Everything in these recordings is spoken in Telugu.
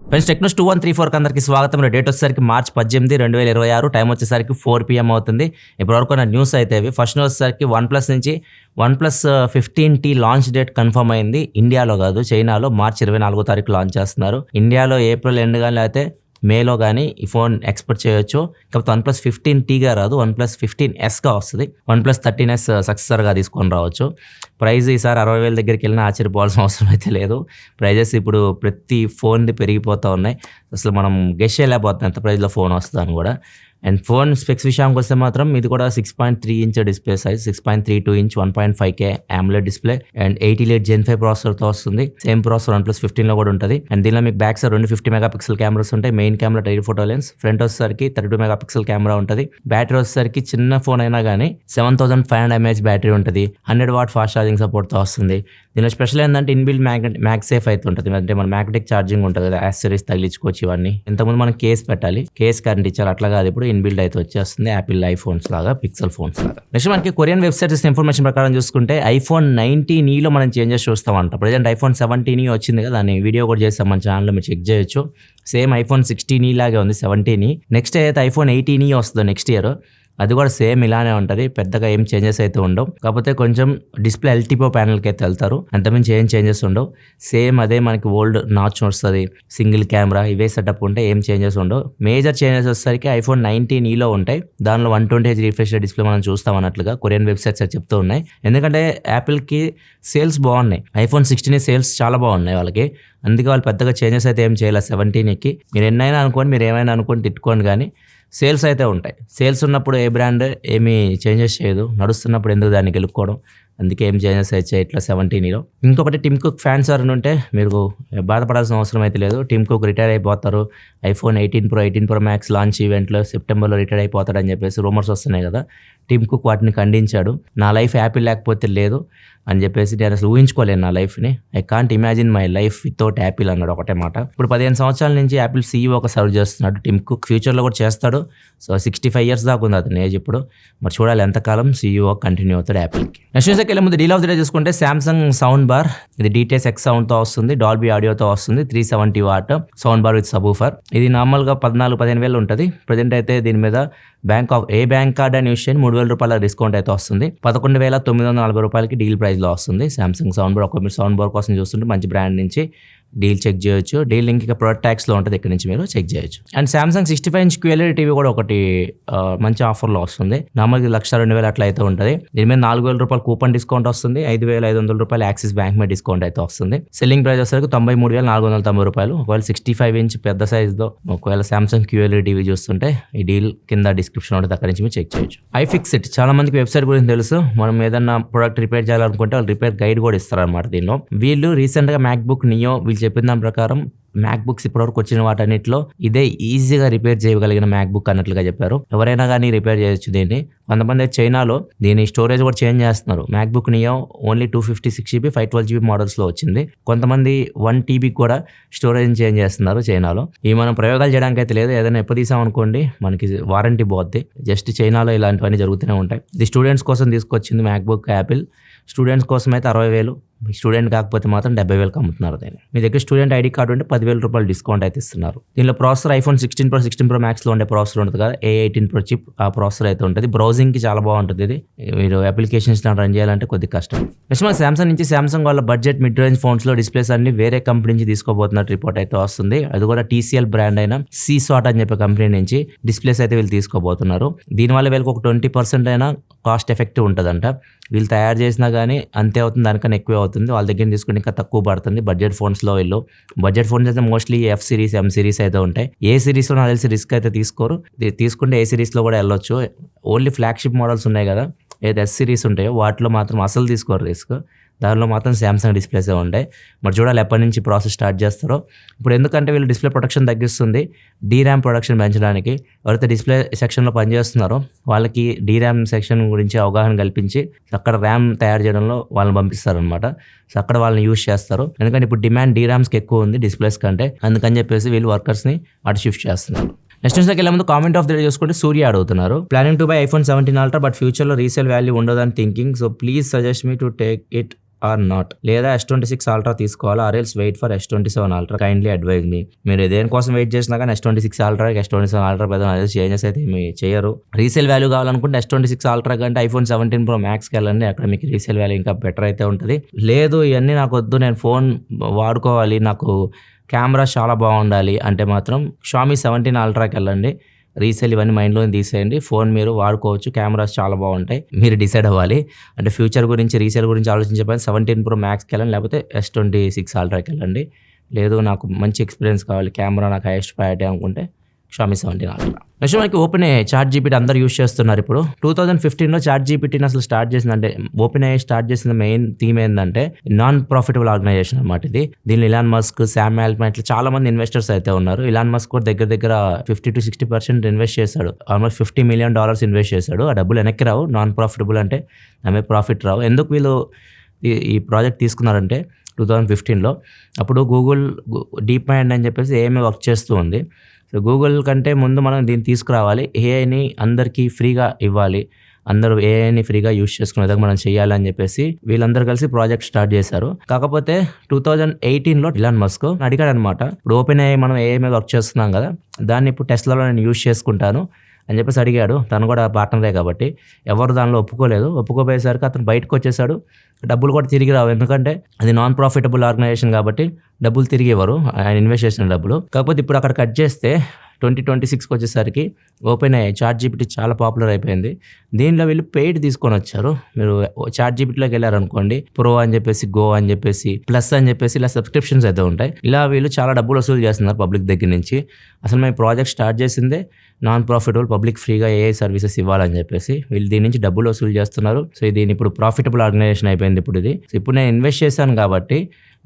ఫ్రెండ్స్ టెక్నోస్ 2134 అందరికి స్వాగతం. డేట్ వచ్చేసరికి మార్చి 18, 2026. టైం వచ్చేసరికి 4 PM అవుతుంది. ఇప్పటివరకు నా న్యూస్ అయితే ఇవి. ఫస్ట్ న్యూస్ వచ్చేసరికి OnePlus నుంచి OnePlus 15T launch date confirm అయింది. ఇండియాలో కాదు, చైనాలో మార్చి 24 తారీఖు లాంచ్ చేస్తున్నారు. ఇండియాలో ఏప్రిల్ ఎండ్ కానీ లేకపోతే మేలో కానీ ఈ ఫోన్ ఎక్స్పెక్ట్ చేయొచ్చు. కాకపోతే OnePlus 15Tగా రాదు, OnePlus 15Sగా వస్తుంది. OnePlus 13S సక్సెసర్గా తీసుకొని రావచ్చు. ప్రైస్ ఈసారి 60,000 దగ్గరికి వెళ్ళినా ఆశ్చర్యపోవాల్సిన అవసరం అయితే లేదు. ప్రైజెస్ ఇప్పుడు ప్రతి ఫోన్ది పెరిగిపోతూ ఉన్నాయి. అసలు మనం గెస్ చేయలేకపోతున్నాం ఎంత ప్రైస్లో ఫోన్ వస్తుందని కూడా. అండ్ ఫోన్ స్పెక్స్ విషయానికి వస్తే మాత్రం ఇది కూడా 6.3 inch display size, 6.32 inch 1.5K AMOLED display and 88 Gen 5 ప్రాసెసర్తో వస్తుంది. సేమ్ ప్రాసెసర్ OnePlus 15లో కూడా ఉంటుంది. అండ్ దీనిలో మీకు బ్యాక్ సైడ్ 250 మెగాపిక్సెల్ కెమెరాస్ ఉంటాయి. Main camera telephoto lens, front వచ్చేసరికి 32 మెగాపిక్సెల్ కెమెరా ఉంటుంది. బ్యాటరీ వచ్చేసరికి చిన్న ఫోన్ అయినా కానీ 7500 mAh బ్యాటరీ ఉంటుంది. 100 వాట్ ఫాస్ట్ ఛార్జింగ్ సపోర్ట్తో వస్తుంది. దీనిలో స్పెషల్ ఏంటంటే ఇన్బిల్డ్ మ్యాగ్సేఫ్ అయితే ఉంటుంది. అంటే మన మ్యాగ్నెటిక్ ఛార్జింగ్ ఉంటుంది కదా, యాక్సెసరీస్ తగిలించుకోవచ్చు. ఇవన్నీ ఇంతకుముందు మనం కేస్ పెట్టాలి, కేస్ కరెంట్ ఇచ్చారు, అట్లా కాదు ఇప్పుడు ఇన్బిల్డ్ అయితే వచ్చేస్తుంది. యాపిల్ ఐఫోన్స్ లాగా, పిక్సెల్ ఫోన్స్ లాగా. నెక్స్ట్ మనకి కొరియన్ వెబ్సైట్స్ ఇన్ఫర్మేషన్ ప్రకారం చూసుకుంటే iPhone 19e మనం చేంజెస్ చూస్తామంట. ప్రజెంట్ iPhone 17e వచ్చింది కదా, దాన్ని వీడియో కూడా చేస్తాం మన ఛానల్లో, మీరు చెక్ చేయొచ్చు. సేమ్ iPhone 16e లాగే ఉంది 17e. నెక్స్ట్ అయితే iPhone 18e వస్తుంది నెక్స్ట్ ఇయర్. అది కూడా సేమ్ ఇలానే ఉంటుంది, పెద్దగా ఏం చేంజెస్ అయితే ఉండవు. కాకపోతే కొంచెం డిస్ప్లే LTPO ప్యానల్కి అయితే వెళ్తారు, అంతమించి ఏం చేంజెస్ ఉండవు. సేమ్ అదే మనకి ఓల్డ్ నాచ్ వస్తుంది, సింగిల్ కెమెరా, ఇవే సెటప్ ఉంటాయి, ఏం చేంజెస్ ఉండవు. మేజర్ చేంజెస్ వచ్చేసరికి iPhone 19eలో ఉంటాయి. దానిలో 120Hz రిఫ్రెష్ డిస్ప్లే మనం చూస్తాం అన్నట్లుగా కొరియన్ వెబ్సైట్స్ చెప్తూ ఉన్నాయి. ఎందుకంటే యాపిల్కి సేల్స్ బాగున్నాయి, iPhone 16 సేల్స్ చాలా బాగున్నాయి వాళ్ళకి. అందుకే వాళ్ళు పెద్దగా చేంజెస్ అయితే ఏం చేయలేదు 17eకి. మీరు ఎన్నైనా అనుకోండి, మీరు ఏమైనా అనుకోండి, తిట్టుకోండి, కానీ సేల్స్ అయితే ఉంటాయి. సేల్స్ ఉన్నప్పుడు ఏ బ్రాండ్ ఏమీ చేంజెస్ చేయదు, నడుస్తున్నప్పుడు ఎందుకు దాన్ని గెలుపుకోవడం. అందుకే ఏం చేంజెస్ అయితే ఇట్లా 17eలో. ఇంకొకటి టిమ్ కుక్ ఫ్యాన్స్ ఎవరైనా ఉంటే మీరు బాధపడాల్సిన అవసరం అయితే లేదు. టిమ్ కుక్ రిటైర్ అయిపోతారు. iPhone 18 Pro 18 Pro Max launch ఈవెంట్లో సెప్టెంబర్లో రిటైర్ అయిపోతాడని చెప్పేసి రూమర్స్ వస్తున్నాయి కదా. టిమ్ కుక్ వాటిని ఖండించాడు. నా లైఫ్ యాపిల్ లేకపోతే లేదు అని చెప్పేసి నేను అసలు ఊహించుకోలేను నా లైఫ్ని. I can't imagine my life without Apple అన్నాడు ఒకటే మాట. ఇప్పుడు 15 సంవత్సరాల నుంచి యాపిల్ CEO సర్వ్ చేస్తున్నాడు టిమ్ కుక్. ఫ్యూచర్లో కూడా చేస్తాడు. సో 65 years దాకా ఉంది అతని ఏజ్ ఇప్పుడు. మరి చూడాలి ఎంతకాలం CEO కంటిన్యూ అవుతాడు యాపిల్కి. నెక్స్ట్ న్యూస్కి వెళ్ళే ముందు డీల్ ఆఫ్ ది డే చూసుకుంటే Samsung సౌండ్ బార్. ఇది DTS X సౌండ్తో వస్తుంది, డాల్బీ ఆడియోతో వస్తుంది. 370 what sound bar with subwoofer. ఇది నార్మల్గా 14-15 వేలు ఉంటుంది. ప్రజెంట్ అయితే దీని మీద బ్యాంక్ కార్డ్ అని యూస్ చేయండి, 3,000 రూపాయల డిస్కౌంట్ అయితే వస్తుంది. 11,940 రూపాయలకి డీల్ ప్రైస్లో వస్తుంది Samsung సౌండ్ బార్. మీరు సౌండ్ బార్ కోసం చూస్తుంటే మంచి బ్రాండ్ నుంచి డీల్ చెక్ చేయొచ్చు. డీల్ లింక్ ఇక ప్రొడక్ట్ ట్యాక్స్లో ఉంటుంది, ఇక్కడ నుంచి మీరు చెక్ చేయొచ్చు. And Samsung 65-inch QLED TV కూడా ఒకటి మంచి ఆఫర్లో వస్తుంది. నార్మల్గా 1,02,000 అట్లా అయితే ఉంటుంది. దీని మీద 4,000 రూపాయలు కూపన్ డిస్కౌంట్ వస్తుంది. 5,500 రూపాయలు యాక్సిస్ బ్యాంక్ మీద డిస్కౌంట్ అయితే వస్తుంది. సెల్లింగ్ ప్రైస్ వచ్చేసరికి 93,490 రూపాయలు. ఒకవేళ 65-inch పెద్ద సైజ్లో ఒకవేళ Samsung QLED టీవీ చూస్తుంటే ఈ డీల్ కింద డిస్క్రిప్షన్ ఉంటుంది, అక్కడ నుంచి మీరు చెక్ చేయొచ్చు. iFixit చాలా మందికి వెబ్సైట్ గురించి తెలుసు. మనం ఏదన్నా ప్రొడక్ట్ రిపేర్ చేయాలనుకుంటే వాళ్ళు రిపేర్ గైడ్ కూడా ఇస్తారనమాట. దీనిలో వీళ్ళు రీసెంట్గా MacBook Neo వీళ్ళు చెప్పిన దాని ప్రకారం మ్యాక్బుక్స్ ఇప్పటివరకు వచ్చిన వాటన్నిటిలో ఇదే ఈజీగా రిపేర్ చేయగలిగిన మ్యాక్బుక్ అన్నట్లుగా చెప్పారు. ఎవరైనా కానీ రిపేర్ చేయొచ్చు దీన్ని. కొంతమంది చైనాలో దీని స్టోరేజ్ కూడా చేంజ్ చేస్తున్నారు. MacBook Neo only 256GB 512GB మోడల్స్లో వచ్చింది. కొంతమంది 1TB కూడా స్టోరేజ్ చేంజ్ చేస్తున్నారు చైనాలో. ఇవి మనం ప్రయోగాలు చేయడానికి అయితే లేదు. ఏదైనా ఎప్పుడు తీసామనుకోండి మనకి వారంటీ పోద్ది. జస్ట్ చైనాలో ఇలాంటివన్నీ జరుగుతూనే ఉంటాయి. ఇది స్టూడెంట్స్ కోసం తీసుకొచ్చింది MacBook యాపిల్. స్టూడెంట్స్ కోసం అయితే 60,000, స్టూడెంట్ కాకపోతే మాత్రం 70,000 అమ్ముతున్నారు. దీన్ని మీ దగ్గర స్టూడెంట్ ఐడి కార్డు ఉంటే 10,000 రూపాయలు డిస్కౌంట్ అయితే ఇస్తున్నారు. దీనిలో ప్రాసెసర్ iPhone 16 Pro 16 Pro Maxలో ఉండే ప్రాసెసర్ ఉంటుంది కదా, A18 Pro చిప్, ఆ ప్రాసెసర్ అయితే ఉంటుంది. బ్రౌజింగ్కి చాలా బాగుంటుంది ఇది. మీరు అప్లికేషన్స్ రన్ చేయాలంటే కొద్దిగా కష్టం. నెక్స్ట్ మన Samsung నుంచి Samsung వాళ్ళ బడ్జెట్ మిడ్ రేంజ్ ఫోన్స్లో డిస్ప్లేస్ అన్ని వేరే కంపెనీ నుంచి తీసుకోబోతున్నట్టు రిపోర్ట్ అయితే వస్తుంది. అది కూడా TCL బ్రాండ్ అయిన CSOT అని చెప్పే కంపెనీ నుంచి డిస్ప్లేస్ అయితే వీళ్ళు తీసుకోబోతున్నారు. దీనివల్ల వీళ్ళకి ఒక 20% అయినా కాస్ట్ ఎఫెక్టివ్ ఉంటుందంట. వీళ్ళు తయారు చేసినా కానీ అంతే అవుతుంది, దానికన్నా ఎక్కువే అవుతుంది. వాళ్ళ దగ్గర తీసుకుని ఇంకా తక్కువ పడుతుంది బడ్జెట్ ఫోన్స్లో. వీళ్ళు బడ్జెట్ ఫోన్స్ అయితే mostly F series M series అయితే ఉంటాయి. ఏ సిరీస్లో నాకు తెలిసి రిస్క్ అయితే తీసుకోరు. తీసుకుంటే ఏ సిరీస్లో కూడా వెళ్ళొచ్చు. ఓన్లీ ఫ్లాగ్షిప్ మోడల్స్ ఉన్నాయి కదా, ఏదైతే S సిరీస్ ఉంటాయో వాటిలో మాత్రం అసలు తీసుకోరు రిస్క్. దానిలో మాత్రం Samsung డిస్ప్లేసే ఉంటాయి. మరి చూడాలి ఎప్పటి నుంచి ప్రాసెస్ స్టార్ట్ చేస్తారో. ఇప్పుడు ఎందుకంటే వీళ్ళు డిస్ప్లే ప్రొడక్షన్ తగ్గిస్తుంది DRAM ప్రొడక్షన్ పెంచడానికి. ఎవరైతే డిస్ప్లే సెక్షన్లో పనిచేస్తున్నారో వాళ్ళకి DRAM సెక్షన్ గురించి అవగాహన కల్పించి అక్కడ ర్యామ్ తయారు చేయడంలో వాళ్ళని పంపిస్తారనమాట. సో అక్కడ వాళ్ళని యూజ్ చేస్తారు. ఎందుకంటే ఇప్పుడు డిమాండ్ DRAMస్కి ఎక్కువ ఉంది డిస్ప్లేస్ కంటే. అందుకని చెప్పేసి వీళ్ళు వర్కర్స్ని అటు షిఫ్ట్ చేస్తున్నారు. నెక్స్ట్ న్యూస్కి వెళ్ళే ముందు కామెంట్ ఆఫ్ ది డే చూసుకుంటే సూర్య అడుగుతున్నారు. Planning to buy iPhone 17 Ultra but ఫ్యూచర్లో రీసేల్ వాల్యూ ఉండదని thinking. So please suggest me to take it or not, లేదా S26 Ultra తీసుకోవాలా or else wait for S27 Ultra, kindly advise me. మీరు దేనికోసం వెయిట్ చేసినా కానీ S26 Ultra S27 Ultra పెద్ద అదే చేంజెస్ అయితే ఏమి చేయరు. రీసేల్ వాల్యూ కావాలనుకుంటే S26 Ultra కంటే iPhone 17 Pro Maxకి వెళ్ళండి, అక్కడ మీకు రీసేల్ వాల్యూ ఇంకా బెటర్ అయితే ఉంటుంది. లేదు ఇవన్నీ నాకు వద్దు, నేను ఫోన్ వాడుకోవాలి, నాకు కెమెరా చాలా బాగుండాలి అంటే మాత్రం Xiaomi 17 Ultraకి వెళ్ళండి. రీసేల్ ఇవన్నీ మైండ్లో తీసేయండి, ఫోన్ మీరు వాడుకోవచ్చు, కెమెరాస్ చాలా బాగుంటాయి, మీరు డిసైడ్ అవ్వాలి. అంటే ఫ్యూచర్ గురించి రీసేల్ గురించి ఆలోచించే పని 17 Pro Maxకి వెళ్ళండి, లేకపోతే S26 Ultraకి వెళ్ళండి. లేదు నాకు మంచి ఎక్స్పీరియన్స్ కావాలి, కెమెరా నాకు హైయెస్ట్ ప్రయారిటీ అనుకుంటే Xiaomi 17 Ultra. నెక్స్ట్ మనకి ఓపెన్ చాట్ జీపీటీ అందరూ యూస్ చేస్తున్నారు ఇప్పుడు. 2015లో చాట్ జీపీటీని అసలు స్టార్ట్ చేసింది, అంటే ఓపెన్ AI స్టార్ట్ చేసిన మెయిన్ థీమ్ ఏంటంటే నాన్ ప్రాఫిటబుల్ ఆర్గనైజేషన్ అనమాట ఇది. దీనిలో ఇలాన్ మస్క్, శామ్ ఆల్ట్మన్ ఇట్లా చాలా మంది ఇన్వెస్టర్స్ అయితే ఉన్నారు. ఇలాన్ మస్క్ కూడా దగ్గర 50-60% ఇన్వెస్ట్ చేశాడు, ఆల్మోస్ట్ $50 million ఇన్వెస్ట్ చేశాడు. ఆ డబ్బులు వెనక్కి రావు, నాన్ ప్రాఫిటబుల్ అంటే ఆమె ప్రాఫిట్ రావు. ఎందుకు వీళ్ళు ఈ ప్రాజెక్ట్ తీసుకున్నారంటే 2015లో అప్పుడు గూగుల్ డీప్ మైండ్ అని చెప్పేసి ఏమీ వర్క్ చేస్తూ ఉంది. సో గూగుల్ కంటే ముందు మనం దీన్ని తీసుకురావాలి, ఏఐని అందరికీ ఫ్రీగా ఇవ్వాలి, అందరూ ఏఐని ఫ్రీగా యూజ్ చేసుకునే విధంగా మనం చేయాలని చెప్పేసి వీళ్ళందరూ కలిసి ప్రాజెక్ట్ స్టార్ట్ చేశారు. కాకపోతే 2018లో ఇలాన్ మస్క్ అడిగాడు అనమాట, ఇప్పుడు ఓపెన్ AI మనం ఏఐ మీద వర్క్ చేస్తున్నాం కదా, దాన్ని ఇప్పుడు టెస్లాలో నేను యూజ్ చేసుకుంటాను అని చెప్పేసి అడిగాడు. తను కూడా పార్ట్నరే కాబట్టి ఎవరు దానిలో ఒప్పుకోలేదు. ఒప్పుకోపోయేసరికి అతను బయటకు వచ్చేసాడు, డబ్బులు కూడా తిరిగి రావు, ఎందుకంటే అది నాన్ ప్రాఫిటబుల్ ఆర్గనైజేషన్ కాబట్టి డబ్బులు తిరిగి ఇవ్వరు, ఆయన ఇన్వెస్ట్ చేసిన డబ్బులు. కాకపోతే ఇప్పుడు అక్కడ కట్ చేస్తే 2026కి వచ్చేసరికి ఓపెన్ AI చాట్ జీపీటీ చాలా పాపులర్ అయిపోయింది. దీనిలో వీళ్ళు పెయిడ్ తీసుకొని వచ్చారు. మీరు చాట్ జీపీటీలోకి వెళ్ళారనుకోండి, ప్రో అని చెప్పేసి, గో అని చెప్పేసి, ప్లస్ అని చెప్పేసి ఇలా సబ్స్క్రిప్షన్స్ అయితే ఉంటాయి. ఇలా వీళ్ళు చాలా డబ్బులు వసూలు చేస్తున్నారు పబ్లిక్ దగ్గర నుంచి. అసలు మేము ప్రాజెక్ట్ స్టార్ట్ చేసిందే నాన్ ప్రాఫిటబుల్, పబ్లిక్ ఫ్రీగా AI సర్వీసెస్ ఇవ్వాలని చెప్పేసి వీళ్ళు దీని నుంచి డబ్బులు వసూలు చేస్తున్నారు. సో దీని ఇప్పుడు ప్రాఫిటబుల్ ఆర్గనైజేషన్ అయిపోయింది ఇప్పుడు ఇది. సో ఇప్పుడు నేను ఇన్వెస్ట్ చేశాను కాబట్టి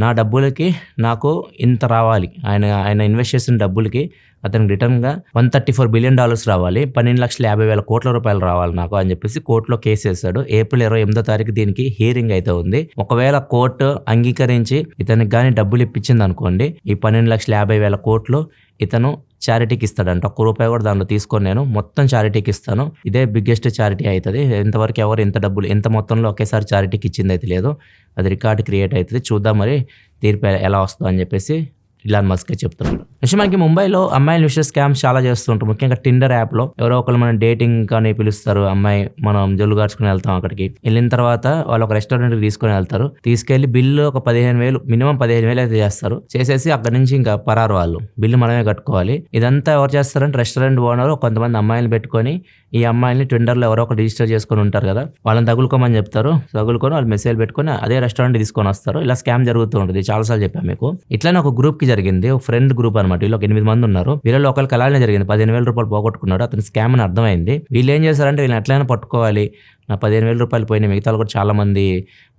నా డబ్బులకి నాకు ఇంత రావాలి, ఆయన ఇన్వెస్ట్ చేసిన డబ్బులకి అతనికి రిటర్న్గా $134 billion రావాలి, 12,50,000 కోట్ల రూపాయలు రావాలి నాకు అని చెప్పేసి కోర్టులో కేసు వేశాడు. ఏప్రిల్ 28వ దీనికి హియరింగ్ అయితే ఉంది. ఒకవేళ కోర్టు అంగీకరించి ఇతనికి కానీ డబ్బులు ఇప్పించింది అనుకోండి, ఈ 12,50,000 కోట్లు ఇతను చారిటీకి ఇస్తాడంట. ₹1 కూడా దానిలో తీసుకొని నేను మొత్తం చారిటీకి ఇస్తాను. ఇదే బిగ్గెస్ట్ చారిటీ అవుతుంది. ఇంతవరకు ఎవరు ఇంత డబ్బులు ఎంత మొత్తంలో ఒకేసారి చారిటీకి ఇచ్చింది అయితే లేదు. అది రికార్డ్ క్రియేట్ అవుతుంది, చూద్దాం మరి తీర్పు ఎలా వస్తుందో అని చెప్పేసి ఇలాన్ మస్క్ చెప్తున్నాడు. నెక్స్ట్ మనకి ముంబైలో అమ్మాయిల విషయ స్కామ్స్ చాలా చేస్తుంటారు. ముఖ్యంగా టిండర్ యాప్లో ఎవరో ఒకరు మనం డేటింగ్ కానీ పిలుస్తారు, అమ్మాయి మనం జల్లు గార్చుకుని వెళ్తాం. అక్కడికి వెళ్ళిన తర్వాత వాళ్ళు ఒక రెస్టారెంట్కి తీసుకొని వెళ్తారు, తీసుకెళ్లి బిల్లు ఒక 15,000 మినిమం 15,000 అయితే చేస్తారు. చేసేసి అక్కడి నుంచి ఇంకా పరారు, వాళ్ళు బిల్లు మనమే కట్టుకోవాలి. ఇదంతా ఎవరు చేస్తారంటే రెస్టారెంట్ ఓనర్ కొంతమంది అమ్మాయిలు పెట్టుకొని ఈ అమ్మాయిని ట్విండర్లో ఎవరో ఒక రిజిస్టర్ చేసుకొని ఉంటారు కదా, వాళ్ళని తగులుకోమని చెప్తారు. తగులుకొని వాళ్ళు మెసేజ్ పెట్టుకొని అదే రెస్టారెంట్ తీసుకొని వస్తారు. ఇలా స్కామ్ జరుగుతూ ఉంటుంది, చాలాసార్లు చెప్పాను మీకు. ఇట్లానే ఒక గ్రూప్ కి జరిగింది, ఒక ఫ్రెండ్ గ్రూప్ అనమాట. వీళ్ళు ఒక 8 మంది ఉన్నారు. వీళ్ళలో ఒకరికి అలానే జరిగింది, $15,000 పోగొట్టుకున్నాడు. అతను స్కామ్ అని అర్థమైంది. వీళ్ళు ఏం చేశారంటే వీళ్ళని ఎట్లయినా పట్టుకోవాలి, నా $15,000 పోయినాయి, మిగతా కూడా చాలా మంది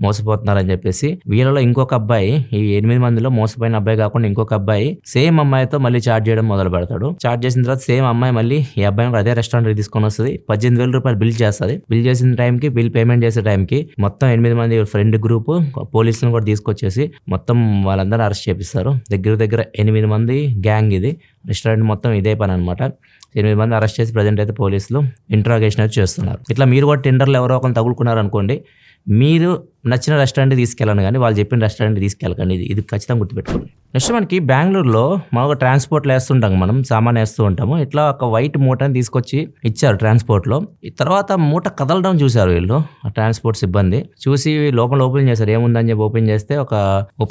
మోసపోతున్నారని చెప్పేసి వీళ్ళలో ఇంకొక అబ్బాయి, ఈ 8 మందిలో మోసపోయిన అబ్బాయి కాకుండా ఇంకొక అబ్బాయి సేమ్ అమ్మాయితో మళ్ళీ చాట్ చేయడం మొదలు పెడతాడు. చాట్ చేసిన తర్వాత సేమ్ అమ్మాయి మళ్ళీ ఈ అబ్బాయి అదే రెస్టారెంట్ తీసుకొని వస్తుంది, $18,000 బిల్ చేస్తుంది. బిల్ చేసిన టైంకి, బిల్ పేమెంట్ చేసే టైంకి మొత్తం 8 మంది ఫ్రెండ్ గ్రూప్ పోలీసులను కూడా తీసుకొచ్చేసి మొత్తం వాళ్ళందరూ అరెస్ట్ చేపిస్తారు. దగ్గర 8 మంది గ్యాంగ్ ఇది. రెస్టారెంట్ మొత్తం ఇదే పని అనమాట. 8 మంది అరెస్ట్ చేసి ప్రజెంట్ అయితే పోలీసులు ఇంట్రాగేషన్ అయితే చేస్తున్నారు. ఇట్లా మీరు కూడా టెండర్లో ఎవరో ఒకరిని తగులుకున్నారు అనుకోండి, మీరు నచ్చిన రెస్టారెంట్ తీసుకెళ్ళండి, కానీ వాళ్ళు చెప్పిన రెస్టారెంట్ తీసుకెళ్ళకండి. ఇది ఖచ్చితంగా గుర్తుపెట్టుకోండి. నెక్స్ట్ మనకి బెంగళూరులో మాకు ట్రాన్స్పోర్ట్లో వేస్తుంటాం, మనం సామాన్ వేస్తూ ఉంటాము. ఇట్లా ఒక వైట్ మూటని తీసుకొచ్చి ఇచ్చారు ట్రాన్స్పోర్ట్లో. ఈ తర్వాత మూట కదలడం చూశారు వీళ్ళు, ఆ ట్రాన్స్పోర్ట్ సిబ్బంది చూసి లోపల ఓపెన్ చేశారు. ఏముందని చెప్పి ఓపెన్ చేస్తే ఒక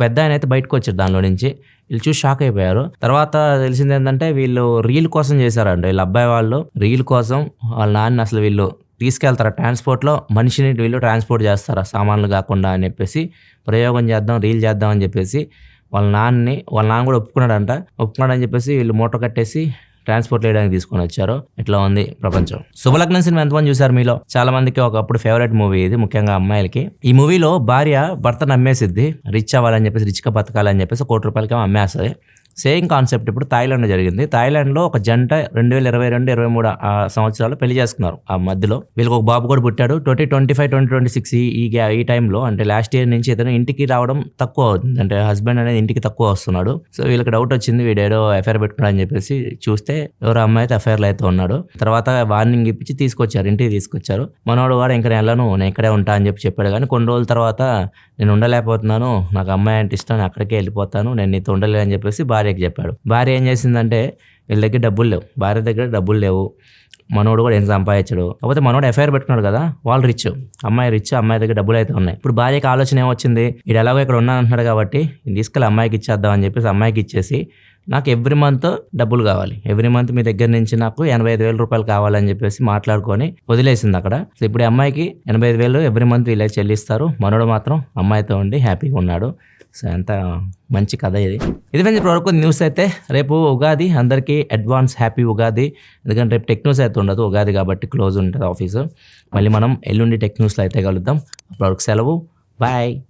పెద్ద ఆయన అయితే బయటకు వచ్చారు దానిలో నుంచి. వీళ్ళు చూసి షాక్ అయిపోయారు. తర్వాత తెలిసింది ఏంటంటే వీళ్ళు రీల్ కోసం చేశారంట. వీళ్ళ అబ్బాయి వాళ్ళు రీల్ కోసం వాళ్ళ నాన్న అసలు వీళ్ళు తీసుకెళ్తారా ట్రాన్స్పోర్ట్లో, మనిషిని వీళ్ళు ట్రాన్స్పోర్ట్ చేస్తారా సామాన్లు కాకుండా అని చెప్పేసి ప్రయోగం చేద్దాం, రీల్ చేద్దాం అని చెప్పేసి వాళ్ళ నాన్న కూడా ఒప్పుకున్నాడని చెప్పేసి వీళ్ళు మూట కట్టేసి ట్రాన్స్పోర్ట్ చేయడానికి తీసుకొని వచ్చారు. ఇట్లా ఉంది ప్రపంచం. శుభలగ్నం సినిమా ఎంతమంది చూసారు మీలో? చాలా మందికి ఒకప్పుడు ఫేవరెట్ మూవీ ఇది, ముఖ్యంగా అమ్మాయిలకి. ఈ మూవీలో భార్య భర్తను అమ్మేసిద్ది, రిచ్ అవ్వాలని చెప్పేసి, రిచ్గా బతకాలని చెప్పేసి ₹1 కోటి అమ్మేస్తుంది. సేమ్ కాన్సెప్ట్ ఇప్పుడు థాయిలాండ్ జరిగింది. థాయిలాండ్లో ఒక జంట 2022-23 ఆ సంవత్సరాలు పెళ్లి చేసుకున్నారు. ఆ మధ్యలో వీళ్ళకి ఒక బాబు కూడా పుట్టాడు. 2025-2026 ఈ టైంలో అంటే లాస్ట్ ఇయర్ నుంచి ఇతను ఇంటికి రావడం తక్కువ అవుతుంది, అంటే హస్బెండ్ అనేది ఇంటికి తక్కువ వస్తున్నాడు. సో వీళ్ళకి డౌట్ వచ్చింది, వీడేదో అఫైర్ పెట్టుకున్నాడు అని చెప్పేసి చూస్తే ఎవరో అమ్మాయి అయితే అఫైర్లో అయితే ఉన్నాడు. తర్వాత వార్నింగ్ ఇప్పించి తీసుకొచ్చారు, ఇంటికి తీసుకొచ్చారు. మనోడు కూడా ఇంకా నేను ఇక్కడే ఉంటా అని చెప్పాడు. కానీ కొన్ని రోజుల తర్వాత నేను ఉండలేకపోతున్నాను, నాకు అమ్మాయి అంటే ఇష్టం, నేను అక్కడికే వెళ్ళిపోతాను, నేను నీతో ఉండలేదు అని చెప్పేసి భార్యకి చెప్పాడు. భార్య ఏం చేసిందంటే వీళ్ళ దగ్గర డబ్బులు లేవు, భార్య దగ్గర డబ్బులు లేవు, మనోడు కూడా ఏం సంపాదించాడు. కాకపోతే మనోడు ఎఫ్ఐఆర్ పెట్టుకున్నాడు కదా, వాళ్ళు రిచ్, అమ్మాయి రిచ్, అమ్మాయి దగ్గర డబ్బులు అయితే ఉన్నాయి. ఇప్పుడు భార్యకి ఆలోచన ఏమొచ్చింది, వీడు ఎలాగో ఇక్కడ ఉన్నాను అంటున్నాడు కాబట్టి తీసుకెళ్ళి అమ్మాయికి ఇచ్చేద్దాం అని చెప్పేసి అమ్మాయికి ఇచ్చేసి నాకు ఎవ్రీ మంత్ డబ్బులు కావాలి, ఎవ్రీ మంత్ మీ దగ్గర నుంచి నాకు 85,000 రూపాయలు కావాలని చెప్పేసి మాట్లాడుకొని వదిలేసింది అక్కడ. సో ఇప్పుడు ఈ అమ్మాయికి 85,000 ఎవ్రీ మంత్ వీళ్ళే చెల్లిస్తారు. మనోడు మాత్రం అమ్మాయితో ఉండి హ్యాపీగా ఉన్నాడు. సో ఎంత మంచి కథ ఇది. ఫ్రెండ్స్ ఇప్పటివరకు న్యూస్ అయితే. రేపు ఉగాది, అందరికీ అడ్వాన్స్ హ్యాపీ ఉగాది. ఎందుకంటే రేపు టెక్ న్యూస్ అయితే ఉండదు, ఉగాది కాబట్టి క్లోజ్ ఉంటుంది ఆఫీసు. మళ్ళీ మనం ఎల్లుండి టెక్ న్యూస్లో అయితే కలుద్దాం. అప్పటివరకు సెలవు, బాయ్.